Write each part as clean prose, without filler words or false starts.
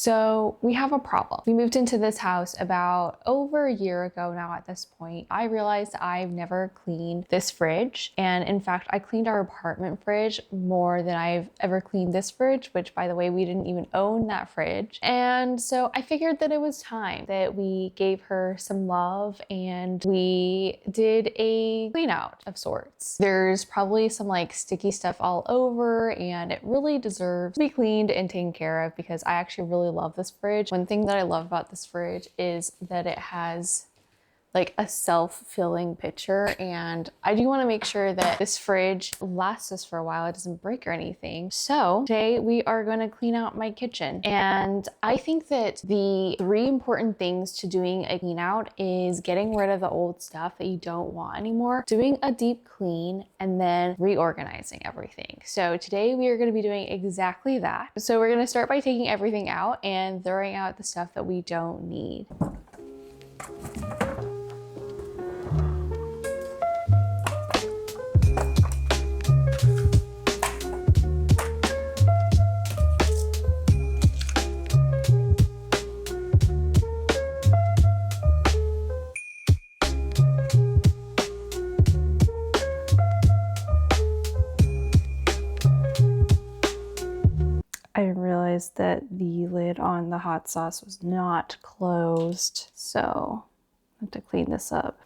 So we have a problem. We moved into this house about over a year ago now at this point. I realized I've never cleaned this fridge. And in fact, I cleaned our apartment fridge more than I've ever cleaned this fridge, which by the way, we didn't even own that fridge. And so I figured that it was time that we gave her some love and we did a clean out of sorts. There's probably some like sticky stuff all over and it really deserves to be cleaned and taken care of because I actually really love this fridge. One thing that I love about this fridge is that it has like a self-filling pitcher, and I do want to make sure that this fridge lasts us for a while. It doesn't break or anything. So today we are going to clean out my kitchen, and I think that the 3 important things to doing a clean out is getting rid of the old stuff that you don't want anymore, doing a deep clean, and then reorganizing everything. So today we are going to be doing exactly that. So we're going to start by taking everything out and throwing out the stuff that we don't need. I realized that the lid on the hot sauce was not closed, so I have to clean this up.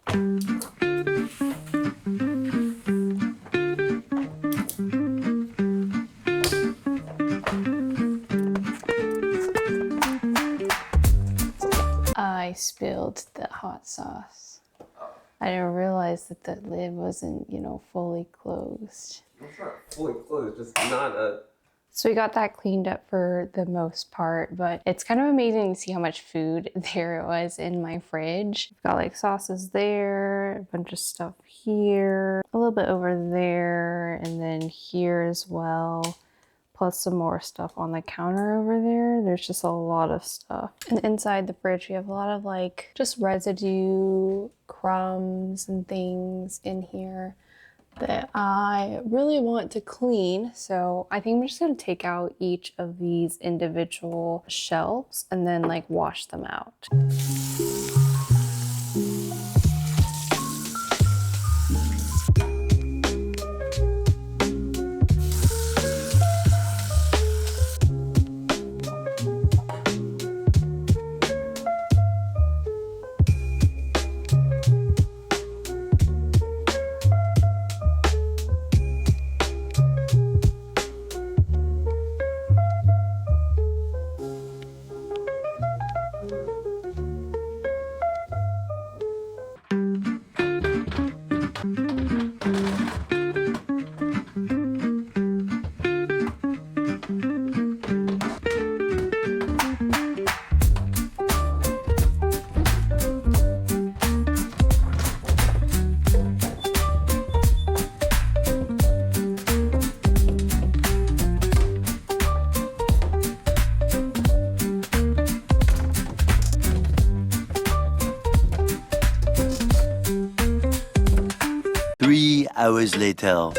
I spilled the hot sauce. I didn't realize that the lid wasn't, fully closed. It's not fully closed, just not a... So we got that cleaned up for the most part, but it's kind of amazing to see how much food there was in my fridge. We've got like sauces there, a bunch of stuff here, a little bit over there, and then here as well, plus some more stuff on the counter over there. There's just a lot of stuff. And inside the fridge, we have a lot of like just residue, crumbs and things in here that I really want to clean. So I think I'm just gonna take out each of these individual shelves and then like wash them out. Hours later.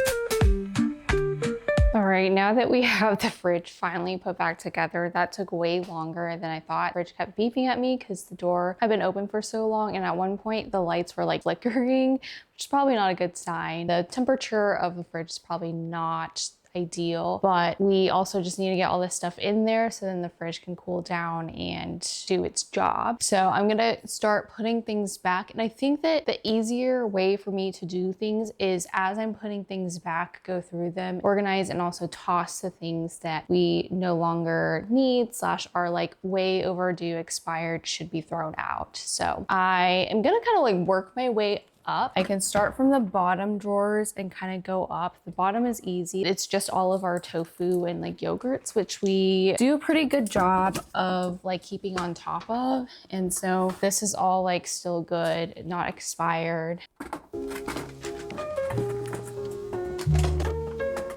All right, now that we have the fridge finally put back together, that took way longer than I thought. The fridge kept beeping at me because the door had been open for so long, and at one point the lights were like flickering, which is probably not a good sign. The temperature of the fridge is probably not ideal, but we also just need to get all this stuff in there so then the fridge can cool down and do its job. So I'm gonna start putting things back, and I think that the easier way for me to do things is as I'm putting things back, go through them, organize, and also toss the things that we no longer need / are like way overdue, expired, should be thrown out. So I am gonna kind of like work my way up. I can start from the bottom drawers and kind of go up. The bottom is easy. It's just all of our tofu and like yogurts, which we do a pretty good job of like keeping on top of. And so this is all like still good, not expired.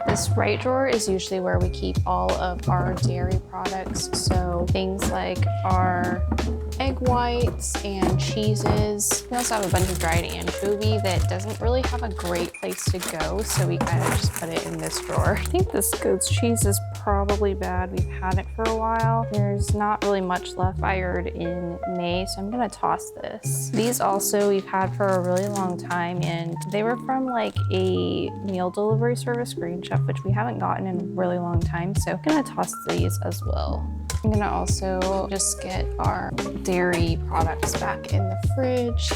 This right drawer is usually where we keep all of our dairy products. So things like our egg whites and cheeses. We also have a bunch of dried anchovy that doesn't really have a great place to go, so we kind of just put it in this drawer. I think this goat's cheese is probably bad. We've had it for a while. There's not really much left. Fired in May, so I'm gonna toss this. These also we've had for a really long time, and they were from like a meal delivery service, Green Chef, which we haven't gotten in a really long time, so I'm gonna toss these as well. I'm gonna also just get our dairy products back in the fridge.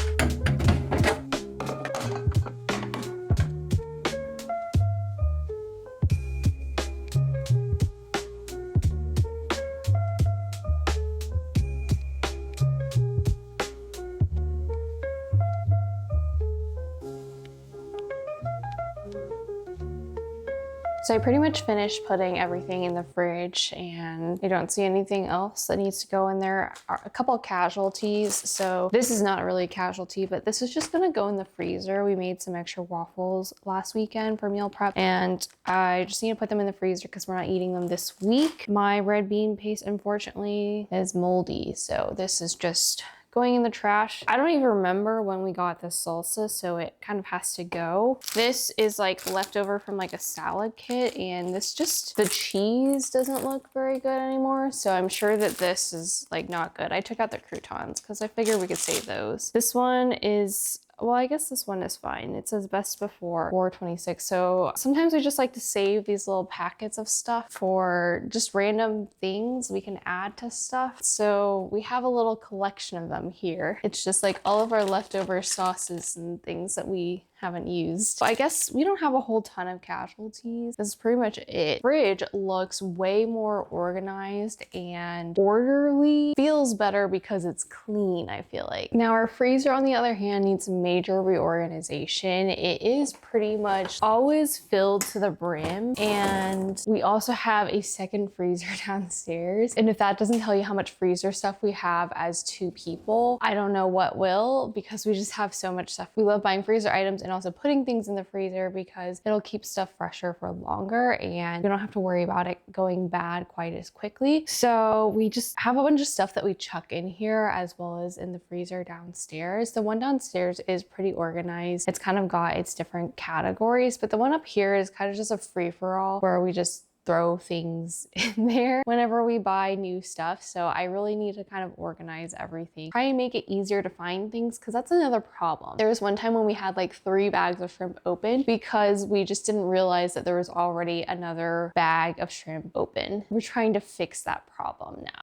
So I pretty much finished putting everything in the fridge, and I don't see anything else that needs to go in there. A couple of casualties. So this is not really a casualty, but this is just gonna go in the freezer. We made some extra waffles last weekend for meal prep, and I just need to put them in the freezer because we're not eating them this week. My red bean paste, unfortunately, is moldy. So this is just going in the trash. I don't even remember when we got this salsa, so it kind of has to go. This is like leftover from like a salad kit, and the cheese doesn't look very good anymore. So I'm sure that this is like not good. I took out the croutons because I figured we could save those. This one is, well, I guess this one is fine. It says best before 4/26. So sometimes we just like to save these little packets of stuff for just random things we can add to stuff. So we have a little collection of them here. It's just like all of our leftover sauces and things that we haven't used. I guess we don't have a whole ton of casualties. This is pretty much it. Fridge looks way more organized and orderly. Feels better because it's clean, I feel like. Now our freezer, on the other hand, needs major reorganization. It is pretty much always filled to the brim, and we also have a second freezer downstairs. And if that doesn't tell you how much freezer stuff we have as 2 people, I don't know what will, because we just have so much stuff. We love buying freezer items and also putting things in the freezer because it'll keep stuff fresher for longer, and we don't have to worry about it going bad quite as quickly. So we just have a bunch of stuff that we chuck in here as well as in the freezer downstairs. The one downstairs is pretty organized. It's kind of got its different categories, but the one up here is kind of just a free-for-all where we just throw things in there whenever we buy new stuff. So I really need to kind of organize everything. Try and make it easier to find things, because that's another problem. There was one time when we had like 3 bags of shrimp open because we just didn't realize that there was already another bag of shrimp open. We're trying to fix that problem now.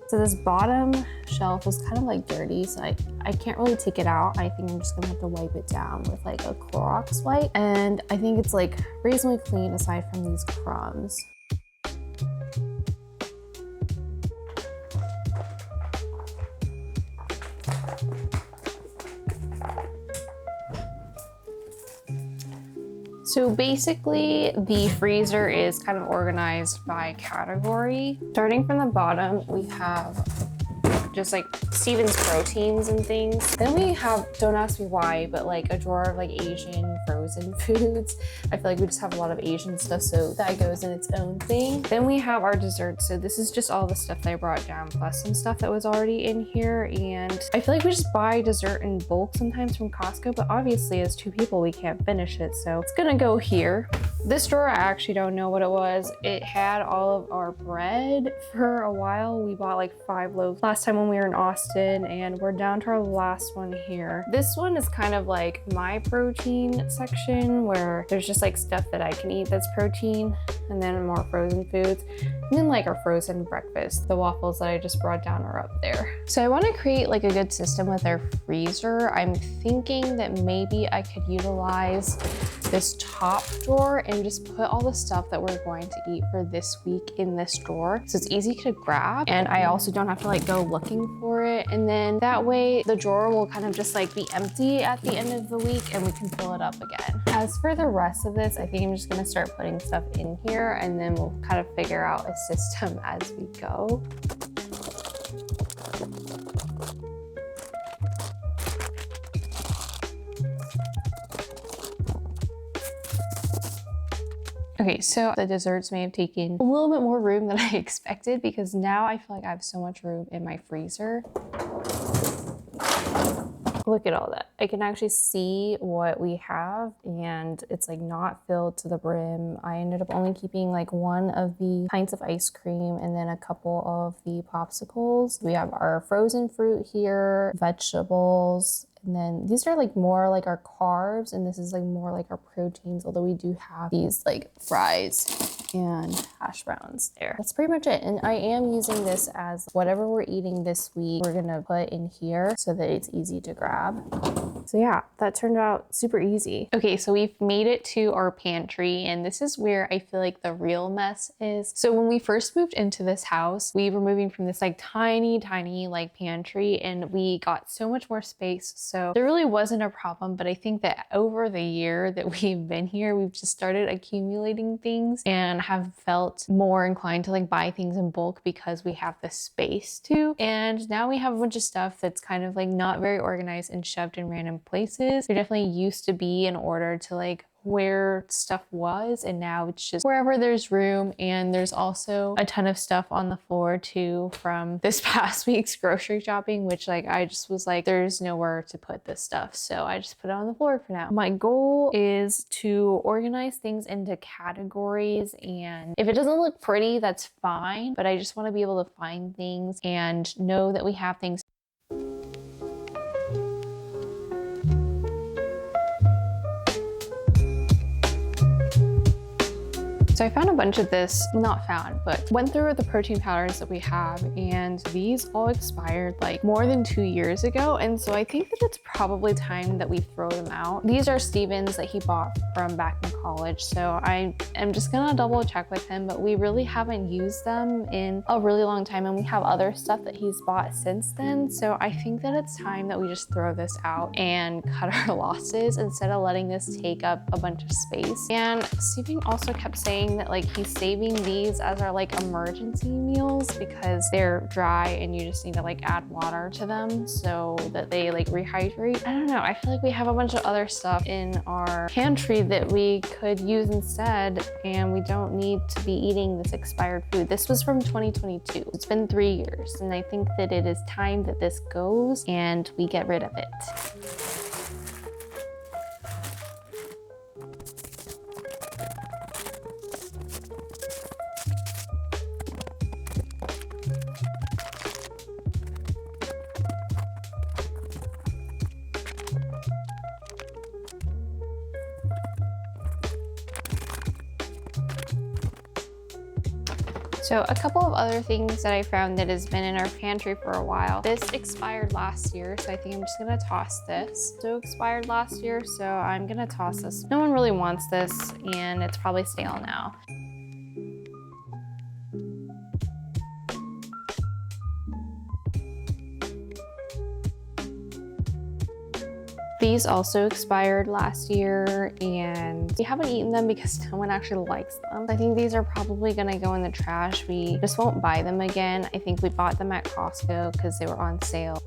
So this bottom shelf is kind of like dirty, so I can't really take it out. I think I'm just gonna have to wipe it down with like a Clorox wipe. And I think it's like reasonably clean aside from these crumbs. So basically, the freezer is kind of organized by category. Starting from the bottom, we have just like Steven's proteins and things. Then we have, don't ask me why, but like a drawer of like Asian frozen foods. I feel like we just have a lot of Asian stuff, so that goes in its own thing. Then we have our desserts. So this is just all the stuff that I brought down, plus some stuff that was already in here. And I feel like we just buy dessert in bulk sometimes from Costco, but obviously as 2 people, we can't finish it. So it's gonna go here. This drawer, I actually don't know what it was. It had all of our bread for a while. We bought like 5 loaves last time when we were in Austin, and we're down to our last one here. This one is kind of like my protein section, where there's just like stuff that I can eat that's protein, and then more frozen foods, and then like our frozen breakfast. The waffles that I just brought down are up there. So I want to create like a good system with our freezer. I'm thinking that maybe I could utilize this top drawer and just put all the stuff that we're going to eat for this week in this drawer, so it's easy to grab, and I also don't have to like go looking for it. And then that way the drawer will kind of just like be empty at the end of the week, and we can fill it up again. As for the rest of this, I think I'm just gonna start putting stuff in here, and then we'll kind of figure out a system as we go. Okay, so the desserts may have taken a little bit more room than I expected, because now I feel like I have so much room in my freezer. Look at all that. I can actually see what we have, and it's like not filled to the brim. I ended up only keeping like one of the pints of ice cream and then a couple of the popsicles. We have our frozen fruit here, vegetables, and then these are like more like our carbs, and this is like more like our proteins, although we do have these like fries and hash browns there. That's pretty much it. And I am using this as whatever we're eating this week, we're gonna put in here so that it's easy to grab. So yeah, that turned out super easy. Okay, so we've made it to our pantry, and this is where I feel like the real mess is. So when we first moved into this house, we were moving from this like tiny like pantry, and we got so much more space. So there really wasn't a problem, but I think that over the year that we've been here, we've just started accumulating things and have felt more inclined to like buy things in bulk because we have the space to. And now we have a bunch of stuff that's kind of like not very organized and shoved in random places. There definitely used to be in order to like where stuff was, and now it's just wherever there's room. And there's also a ton of stuff on the floor too from this past week's grocery shopping, which like I just was like, there's nowhere to put this stuff, so I just put it on the floor for now. My goal is to organize things into categories, and if it doesn't look pretty, that's fine, but I just want to be able to find things and know that we have things. So I found a bunch of this, not found, but went through the protein powders that we have, and these all expired like more than 2 years ago. And so I think that it's probably time that we throw them out. These are Steven's that he bought from back in college. So I am just gonna double check with him, but we really haven't used them in a really long time. And we have other stuff that he's bought since then. So I think that it's time that we just throw this out and cut our losses instead of letting this take up a bunch of space. And Steven also kept saying that like he's saving these as our like emergency meals because they're dry and you just need to like add water to them so that they like rehydrate. I don't know, I feel like we have a bunch of other stuff in our pantry that we could use instead, and we don't need to be eating this expired food. This was from 2022. It's been 3 years, and I think that it is time that this goes and we get rid of it. So a couple of other things that I found that has been in our pantry for a while. This expired last year, so I think I'm just gonna toss this. So expired last year, so I'm gonna toss this. No one really wants this, and it's probably stale now. These also expired last year, and we haven't eaten them because no one actually likes them. I think these are probably gonna go in the trash. We just won't buy them again. I think we bought them at Costco because they were on sale.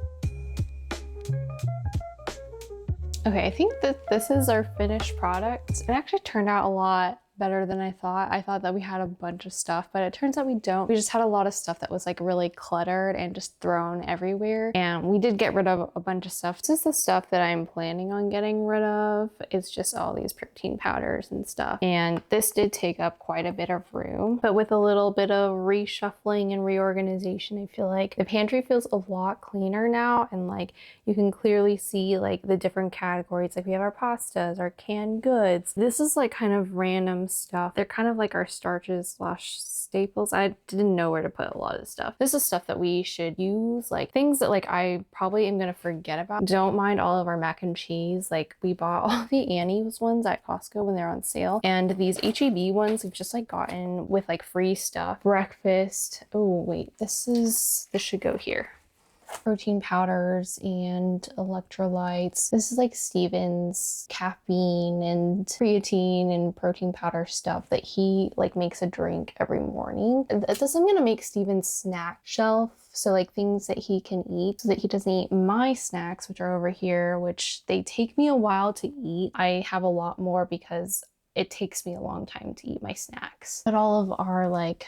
Okay, I think that this is our finished product. It actually turned out a lot better than I thought. I thought that we had a bunch of stuff, but it turns out we don't. We just had a lot of stuff that was like really cluttered and just thrown everywhere. And we did get rid of a bunch of stuff. This is the stuff that I'm planning on getting rid of. It's just all these protein powders and stuff. And this did take up quite a bit of room, but with a little bit of reshuffling and reorganization, I feel like the pantry feels a lot cleaner now. And like you can clearly see like the different categories. Like we have our pastas, our canned goods. This is like kind of random stuff. They're kind of like our starches / staples. I didn't know where to put a lot of stuff. This is stuff that we should use, like things that like I probably am gonna forget about. Don't mind all of our mac and cheese. Like we bought all the Annie's ones at Costco when they're on sale, and these HEB ones we've just like gotten with like free stuff. Breakfast. Oh wait, this should go here. Protein powders and electrolytes. This is like Steven's caffeine and creatine and protein powder stuff that he like makes a drink every morning. This I'm gonna make Steven's snack shelf. So like things that he can eat so that he doesn't eat my snacks, which are over here, which they take me a while to eat. I have a lot more because it takes me a long time to eat my snacks. But all of our like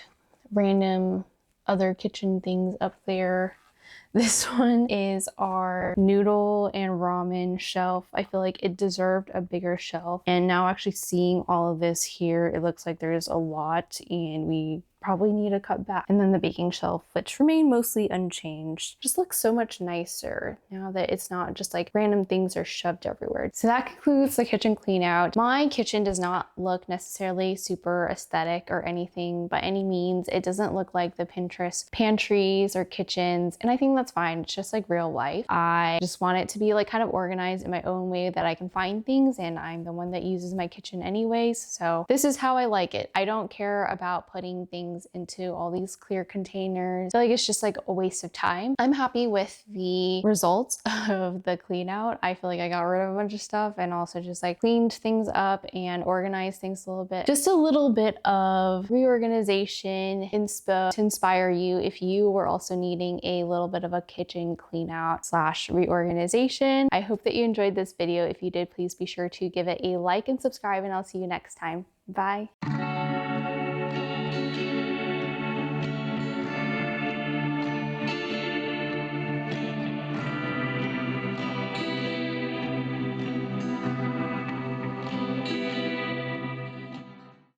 random other kitchen things up there. This one is our noodle and ramen shelf. I feel like it deserved a bigger shelf. And now actually seeing all of this here, it looks like there's a lot and we probably need to cut back. And then the baking shelf, which remained mostly unchanged, just looks so much nicer now that it's not just like random things are shoved everywhere. So that concludes the kitchen clean out. My kitchen does not look necessarily super aesthetic or anything by any means. It doesn't look like the Pinterest pantries or kitchens, and I think that's fine. It's just like real life. I just want it to be like kind of organized in my own way that I can find things, and I'm the one that uses my kitchen anyways. So this is how I like it. I don't care about putting things into all these clear containers. I feel like it's just like a waste of time. I'm happy with the results of the clean out. I feel like I got rid of a bunch of stuff and also just like cleaned things up and organized things a little bit. Just a little bit of reorganization inspo to inspire you if you were also needing a little bit of a kitchen clean out / reorganization. I hope that you enjoyed this video. If you did, please be sure to give it a like and subscribe, and I'll see you next time. Bye.